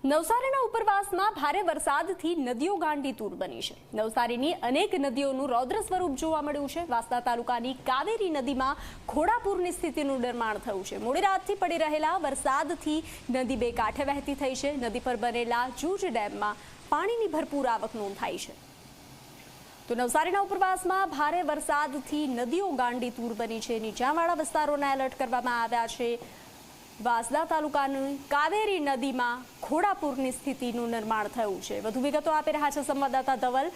નવસારીના ઉપરવાસમાં ભારે વરસાદથી નદીઓ ગાંડીતુર બની છે। નવસારીની અનેક નદીઓનું રૌદ્ર સ્વરૂપ જોવા મળ્યું છે। વાંસદા તાલુકાની કાવેરી નદીમાં ઘોડાપૂરની સ્થિતિનું નિર્માણ થયું છે। મોડી રાતથી પડી રહેલા વરસાદથી નદી બે કાંઠે વહેતી થઈ છે। નદી પર બનેલા જૂજ ડેમમાં પાણીની ભરપૂર આવક નોંધાઈ છે। તો નવસારીના ઉપરવાસમાં ભારે વરસાદથી નદીઓ ગાંડીતુર બની છે। નીચાણવાળા વિસ્તારોને એલર્ટ કરવામાં આવ્યા છે। વાંસદા તાલુકાની કાવેરી નદીમાં ઘોડાપૂરની સ્થિતિનું નિર્માણ થયું છે। વધુ વિગતો આપી રહ્યા છે સંવાદદાતા ધવલ।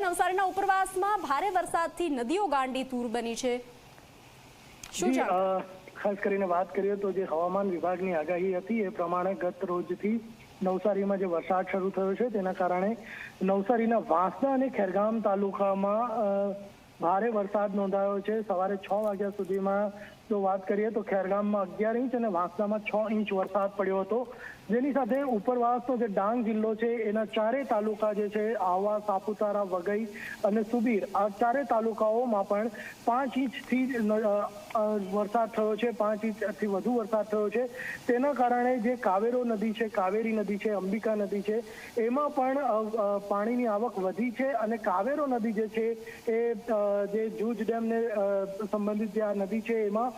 નવસારીના ઉપરવાસમાં ભારે વરસાદથી નદીઓ ગાંડીતુર બની છે। શું ખાસ કરીને વાત કરીએ તો જે હવામાન વિભાગની આગાહી હતી એ પ્રમાણે ગત રોજથી નવસારીમાં જે વરસાદ શરૂ થયો છે તેના કારણે નવસારીના વાંસદા અને ખેરગામ તાલુકામાં ભારે વરસાદ નોંધાયો છે। સવારે 6 વાગ્યા સુધીમાં જો વાત કરીએ તો ખેરગામમાં 11 ઇંચ અને વાંસદામાં 6 ઇંચ વરસાદ પડ્યો હતો, જેની સાથે ઉપરવાસનો જે ડાંગ જિલ્લો છે એના ચારેય તાલુકા જે છે આહવા, સાપુતારા, વઘઈ અને સુબીર આ ચારેય તાલુકાઓમાં પણ 5 ઇંચથી વરસાદ થયો છે। 5 ઇંચથી વધુ વરસાદ થયો છે। તેના કારણે જે કાવેરો નદી છે, કાવેરી નદી છે, અંબિકા નદી છે એમાં પણ પાણીની આવક વધી છે અને કાવેરો નદી જે છે એ જે જૂજ ડેમને સંબંધિત જે આ નદી છે એમાં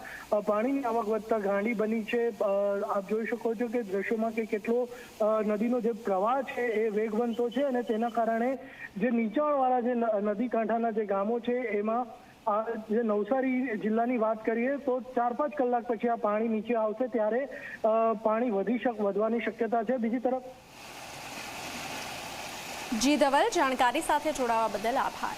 પાણીની આવક વધતા ગાંડી બની છે। આપ જોઈ શકો છો કે દ્રશ્યોમાં કે કેટલો નદીનો જે પ્રવાહ છે એ વેગવંતો છે અને તેના કારણે જે નીચાણવાળા જે નદી કાંઠાના જે ગામો છે એમાં જે નવસારી જિલ્લાની વાત કરીએ તો 4-5 કલાક પછી આ પાણી નીચે આવશે ત્યારે પાણી વધવાની શક્યતા છે। બીજી તરફ જી ધવલ, જાણકારી સાથે જોડાવા બદલ આભાર।